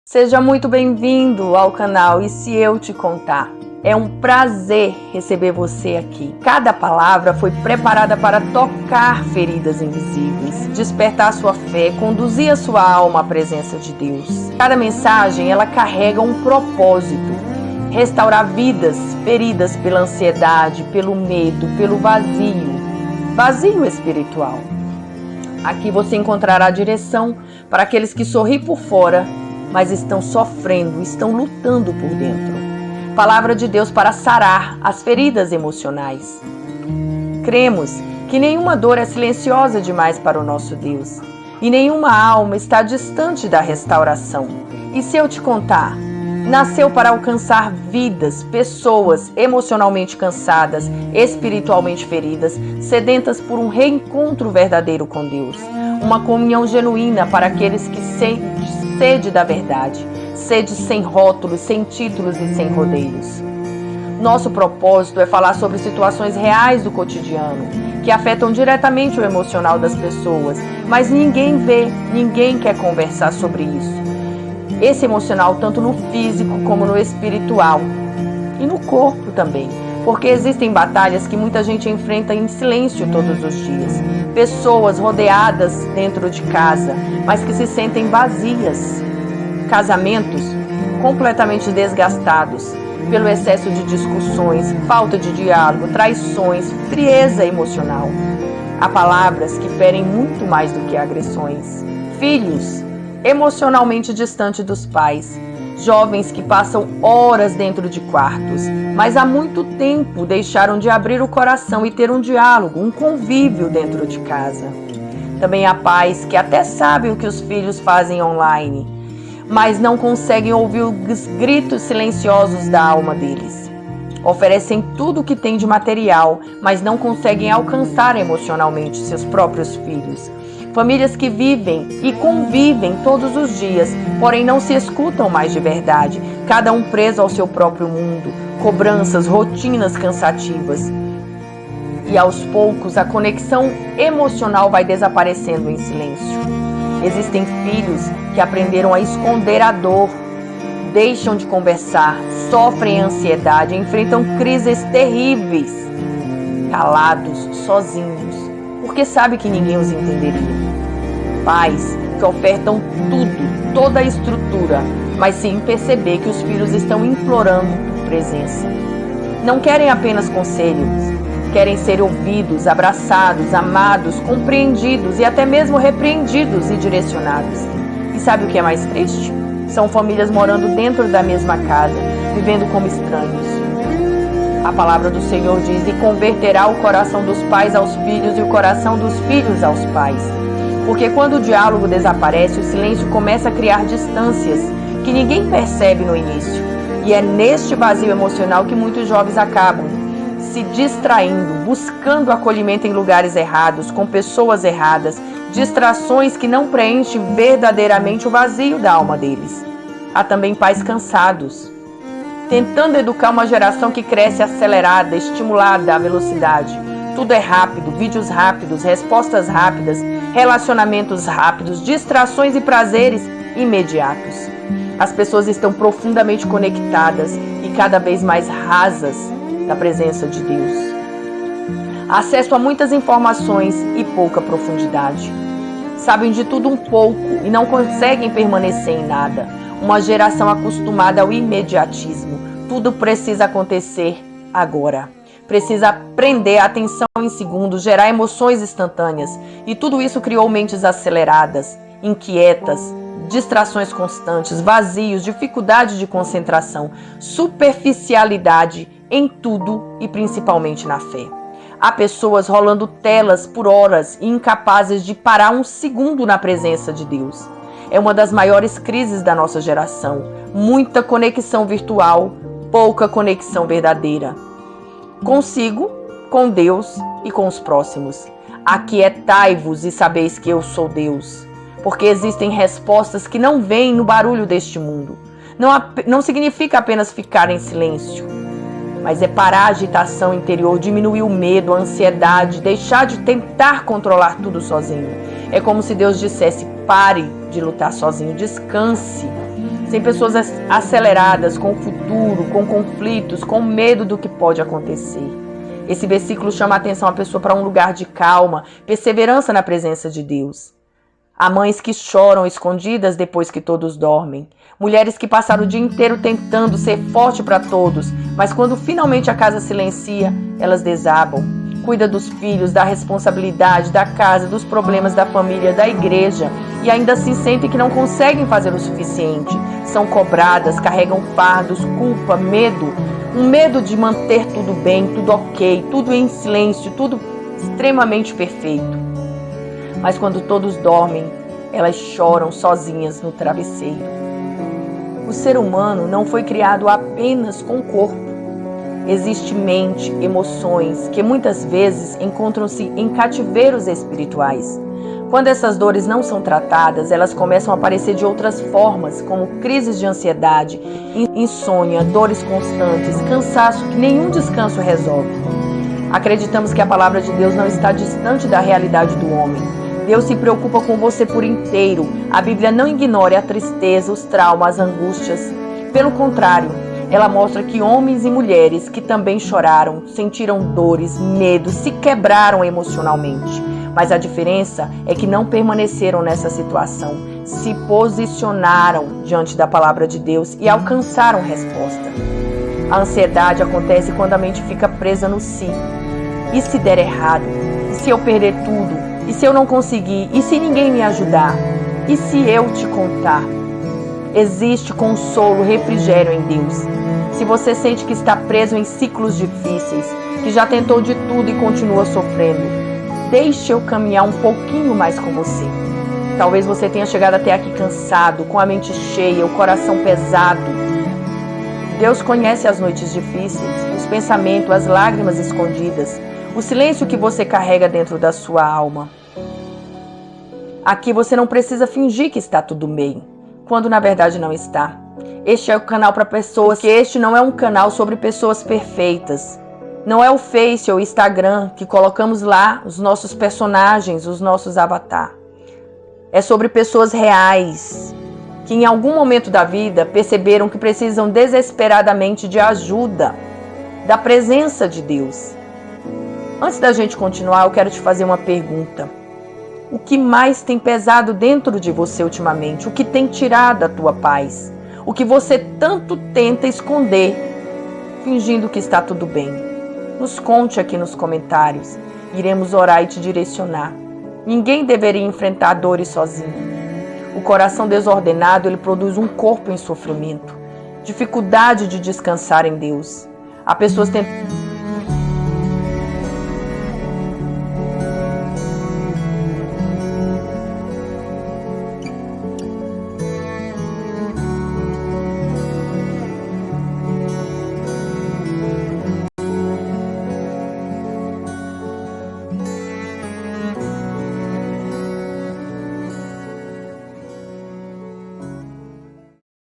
Seja muito bem-vindo ao canal E Se Eu Te Contar. É um prazer receber você aqui. Cada palavra foi preparada para tocar feridas invisíveis, despertar sua fé, conduzir a sua alma à presença de Deus. Cada mensagem, ela carrega um propósito: restaurar vidas feridas pela ansiedade, pelo medo, pelo vazio espiritual. Aqui você encontrará direção para aqueles que sorriem por fora, mas estão sofrendo, estão lutando por dentro. Palavra de Deus para sarar as feridas emocionais. Cremos que nenhuma dor é silenciosa demais para o nosso Deus, e nenhuma alma está distante da restauração. E se eu te contar, nasceu para alcançar vidas, pessoas emocionalmente cansadas, espiritualmente feridas, sedentas por um reencontro verdadeiro com Deus. Uma comunhão genuína para aqueles que sentem sede da verdade, sede sem rótulos, sem títulos e sem rodeios. Nosso propósito é falar sobre situações reais do cotidiano, que afetam diretamente o emocional das pessoas, mas ninguém vê, ninguém quer conversar sobre isso. Esse emocional tanto no físico como no espiritual e no corpo também, porque existem batalhas que muita gente enfrenta em silêncio todos os dias. Pessoas rodeadas dentro de casa, mas que se sentem vazias. Casamentos completamente desgastados pelo excesso de discussões, falta de diálogo, traições, frieza emocional. Há palavras que ferem muito mais do que agressões. Filhos emocionalmente distantes dos pais. Jovens que passam horas dentro de quartos, mas há muito tempo deixaram de abrir o coração e ter um diálogo, um convívio dentro de casa. Também há pais que até sabem o que os filhos fazem online, mas não conseguem ouvir os gritos silenciosos da alma deles. Oferecem tudo o que têm de material, mas não conseguem alcançar emocionalmente seus próprios filhos. Famílias que vivem e convivem todos os dias, porém não se escutam mais de verdade, cada um preso ao seu próprio mundo, cobranças, rotinas cansativas. E aos poucos a conexão emocional vai desaparecendo em silêncio. Existem filhos que aprenderam a esconder a dor, deixam de conversar, sofrem ansiedade, enfrentam crises terríveis, calados, sozinhos, porque sabem que ninguém os entenderia. Pais que ofertam tudo, toda a estrutura, mas sem perceber que os filhos estão implorando presença. Não querem apenas conselhos, querem ser ouvidos, abraçados, amados, compreendidos e até mesmo repreendidos e direcionados. E sabe o que é mais triste? São famílias morando dentro da mesma casa, vivendo como estranhos. A palavra do Senhor diz: e converterá o coração dos pais aos filhos e o coração dos filhos aos pais. Porque quando o diálogo desaparece, o silêncio começa a criar distâncias que ninguém percebe no início. E é neste vazio emocional que muitos jovens acabam se distraindo, buscando acolhimento em lugares errados, com pessoas erradas, distrações que não preenchem verdadeiramente o vazio da alma deles. Há também pais cansados, tentando educar uma geração que cresce acelerada, estimulada à velocidade. Tudo é rápido, vídeos rápidos, respostas rápidas, relacionamentos rápidos, distrações e prazeres imediatos. As pessoas estão profundamente conectadas e cada vez mais rasas da presença de Deus. Acesso a muitas informações e pouca profundidade. Sabem de tudo um pouco e não conseguem permanecer em nada. Uma geração acostumada ao imediatismo. Tudo precisa acontecer agora. Precisa prender a atenção em segundos, gerar emoções instantâneas. E tudo isso criou mentes aceleradas, inquietas, distrações constantes, vazios, dificuldade de concentração, superficialidade em tudo e principalmente na fé. Há pessoas rolando telas por horas e incapazes de parar um segundo na presença de Deus. É uma das maiores crises da nossa geração. Muita conexão virtual, pouca conexão verdadeira. Consigo, com Deus e com os próximos. Aquietai-vos e sabeis que eu sou Deus. Porque existem respostas que não vêm no barulho deste mundo. Não significa apenas ficar em silêncio, mas é parar a agitação interior, diminuir o medo, a ansiedade, deixar de tentar controlar tudo sozinho. É como se Deus dissesse: pare de lutar sozinho, descanse. sem pessoas aceleradas com o futuro, com conflitos, com medo do que pode acontecer. Esse versículo chama a atenção a pessoa para um lugar de calma, perseverança na presença de Deus. Há mães que choram escondidas depois que todos dormem. Mulheres que passaram o dia inteiro tentando ser forte para todos, mas quando finalmente a casa silencia, elas desabam. Cuida dos filhos, da responsabilidade, da casa, dos problemas da família, da igreja, e ainda assim sentem que não conseguem fazer o suficiente. São cobradas, carregam fardos, culpa, medo. Um medo de manter tudo bem, tudo ok, tudo em silêncio, tudo extremamente perfeito. Mas quando todos dormem, elas choram sozinhas no travesseiro. O ser humano não foi criado apenas com o corpo. Existe mente, emoções, que muitas vezes encontram-se em cativeiros espirituais. Quando essas dores não são tratadas, elas começam a aparecer de outras formas, como crises de ansiedade, insônia, dores constantes, cansaço que nenhum descanso resolve. Acreditamos que a palavra de Deus não está distante da realidade do homem. Deus se preocupa com você por inteiro. A Bíblia não ignora a tristeza, os traumas, as angústias. Pelo contrário, ela mostra que homens e mulheres que também choraram, sentiram dores, medos, se quebraram emocionalmente. Mas a diferença é que não permaneceram nessa situação, se posicionaram diante da palavra de Deus e alcançaram resposta. A ansiedade acontece quando a mente fica presa no si. E se der errado? E se eu perder tudo? E se eu não conseguir? E se ninguém me ajudar? E se eu te contar? Existe consolo, refrigério em Deus. Se você sente que está preso em ciclos difíceis, que já tentou de tudo e continua sofrendo, deixe eu caminhar um pouquinho mais com você. Talvez você tenha chegado até aqui cansado, com a mente cheia, o coração pesado. Deus conhece as noites difíceis, os pensamentos, as lágrimas escondidas, o silêncio que você carrega dentro da sua alma. Aqui você não precisa fingir que está tudo bem, quando na verdade não está. Este é o canal para pessoas, que este não é um canal sobre pessoas perfeitas. Não é o Face ou o Instagram que colocamos lá os nossos personagens, os nossos avatar. É sobre pessoas reais, que em algum momento da vida perceberam que precisam desesperadamente de ajuda, da presença de Deus. Antes da gente continuar, eu quero te fazer uma pergunta. O que mais tem pesado dentro de você ultimamente? O que tem tirado a tua paz? O que você tanto tenta esconder, fingindo que está tudo bem? Nos conte aqui nos comentários. Iremos orar e te direcionar. Ninguém deveria enfrentar dores sozinho. O coração desordenado, ele produz um corpo em sofrimento. Dificuldade de descansar em Deus. Há pessoas tentando